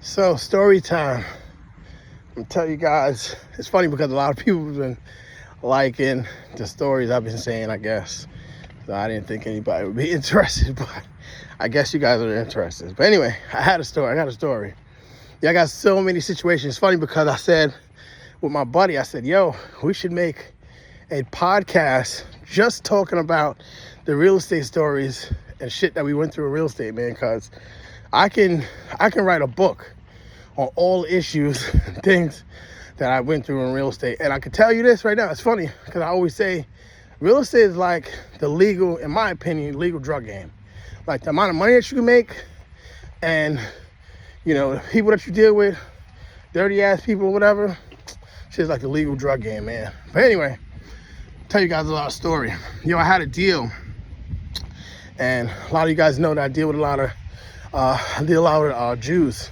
So, story time. I'm gonna tell you guys, it's funny because a lot of people have been liking the stories I've been saying, I guess. So I didn't think anybody would be interested, but I guess you guys are interested. But anyway, I got a story. Yeah, I got so many situations. It's funny because I said with my buddy, I said, yo, we should make a podcast just talking about the real estate stories and shit that we went through in real estate, man, because I can write a book on all issues, things that I went through in real estate. And I can tell you this right now, it's funny, because I always say real estate is like the legal, in my opinion, legal drug game. Like the amount of money that you can make and, you know, the people that you deal with, dirty ass people or whatever, shit's like the legal drug game, man. But anyway, I'll tell you guys a lot of story. Yo, I had a deal, and a lot of you guys know that I deal with a lot of Jews,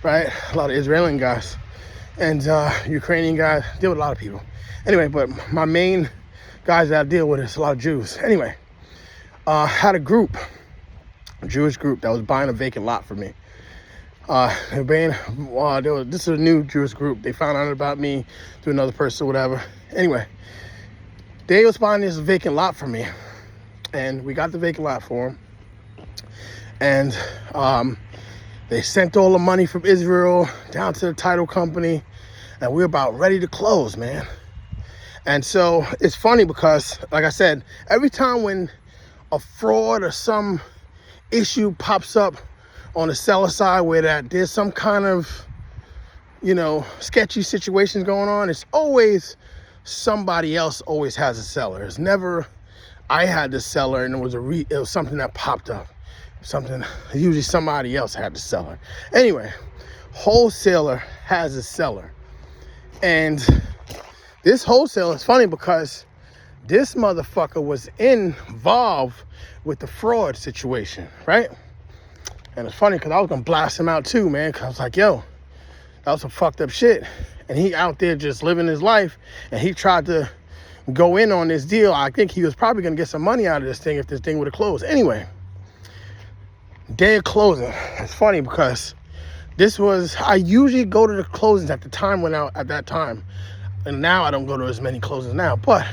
right? A lot of Israeli guys and Ukrainian guys. I deal with a lot of people. Anyway, but my main guys that I deal with is a lot of Jews. Anyway, had a Jewish group that was buying a vacant lot for me. This is a new Jewish group. They found out about me through another person or whatever. Anyway, they was buying this vacant lot for me, and we got the vacant lot for them. And they sent all the money from Israel down to the title company, and we're about ready to close, man. And so it's funny because, like I said, every time when a fraud or some issue pops up on the seller side where there's some kind of, sketchy situations going on, it's always somebody else always has a seller. It's never I had the seller and it was something that popped up. Usually somebody else had the seller. Anyway, wholesaler has a seller. And this wholesaler is funny because this motherfucker was involved with the fraud situation, right? And it's funny because I was going to blast him out too, man. Because I was like, yo, that was some fucked up shit. And he out there just living his life. And he tried to go in on this deal. I think he was probably going to get some money out of this thing if this thing would have closed. Anyway, day of closing. It's funny because I usually go to the closings at that time. And now I don't go to as many closings now. But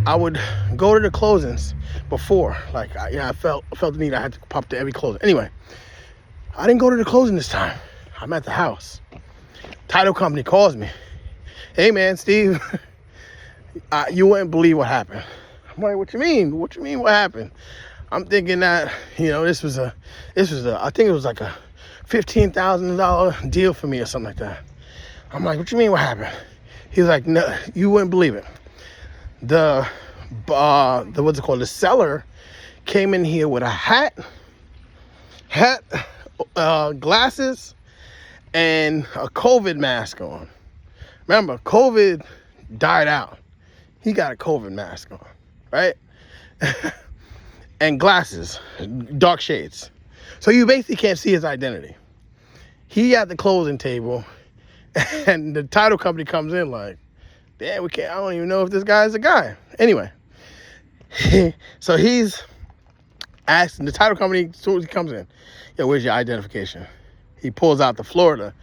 I would go to the closings before. Like, I felt the need. I had to pop to every closing. Anyway, I didn't go to the closing this time. I'm at the house. Title company calls me. Hey, man, Steve, you wouldn't believe what happened. I'm like, what you mean? What you mean what happened? I'm thinking that, this was I think it was like a $15,000 deal for me or something like that. I'm like, what you mean what happened? He was like, no, you wouldn't believe it. The seller came in here with a hat, glasses, and a COVID mask on. Remember, COVID died out. He got a COVID mask on, right? And glasses, dark shades. So you basically can't see his identity. He at the closing table, and the title company comes in like, damn, I don't even know if this guy's a guy. Anyway, so he's asking the title company, as soon as he comes in, yo, where's your identification? He pulls out the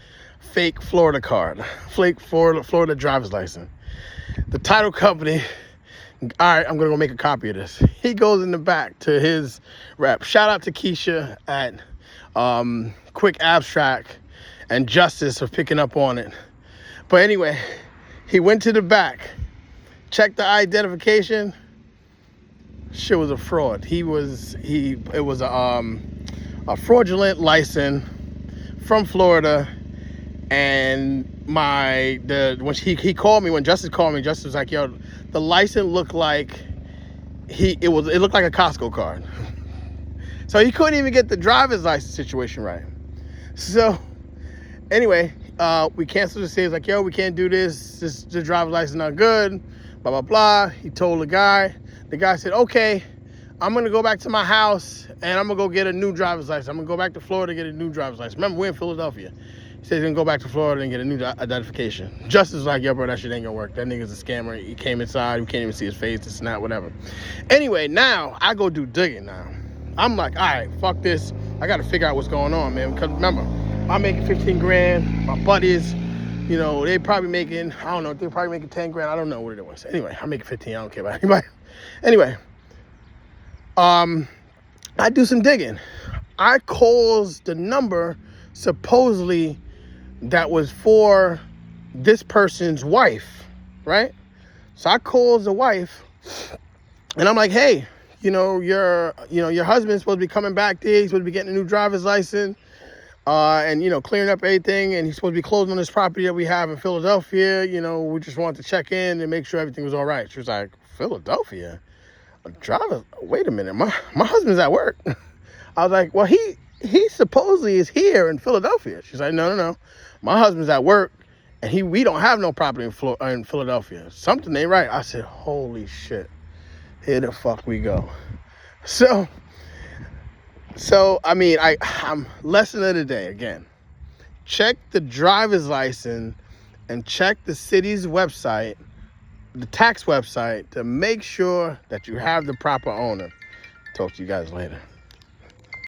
fake Florida card, fake Florida driver's license. The title company, all right, I'm going to go make a copy of this. He goes in the back to his rep. Shout out to Keisha at Quick Abstract and Justice for picking up on it. But anyway, he went to the back, checked the identification. Shit was a fraud. It was a fraudulent license from Florida. And when he called me, when Justice called me, Justice was like, yo, the license looked like it looked like a Costco card. So he couldn't even get the driver's license situation right. So anyway, we canceled the sale. He was like, yo, we can't do this. The driver's license not good, blah, blah, blah. He told the guy. The guy said, okay, I'm going to go back to my house and I'm going to go get a new driver's license. I'm going to go back to Florida to get a new driver's license. Remember, we're in Philadelphia. He said he's going to go back to Florida and get a new identification. Justice was like, yo, bro, that shit ain't going to work. That nigga's a scammer. He came inside. We can't even see his face. This and that, whatever. Anyway, now I go do digging now. I'm like, all right, fuck this. I got to figure out what's going on, man. Because remember, I'm making 15 grand. My buddies, you know, they probably making, I don't know, they're probably making 10 grand. I don't know what it was. Anyway, I'm making 15. I don't care about anybody. Anyway, I do some digging. I calls the number supposedly that was for this person's wife, right? So I calls the wife and I'm like, hey, your husband's supposed to be coming back there. He's supposed to be getting a new driver's license. And, clearing up everything. And he's supposed to be closing on this property that we have in Philadelphia. We just wanted to check in and make sure everything was all right. She was like, Philadelphia? A driver? Wait a minute. My husband's at work. I was like, well, he supposedly is here in Philadelphia. She's like, no. My husband's at work. And we don't have no property in Philadelphia. Something ain't right. I said, holy shit. Here the fuck we go. So I mean, I'm lesson of the day again. Check the driver's license and check the city's website, the tax website, to make sure that you have the proper owner. Talk to you guys later.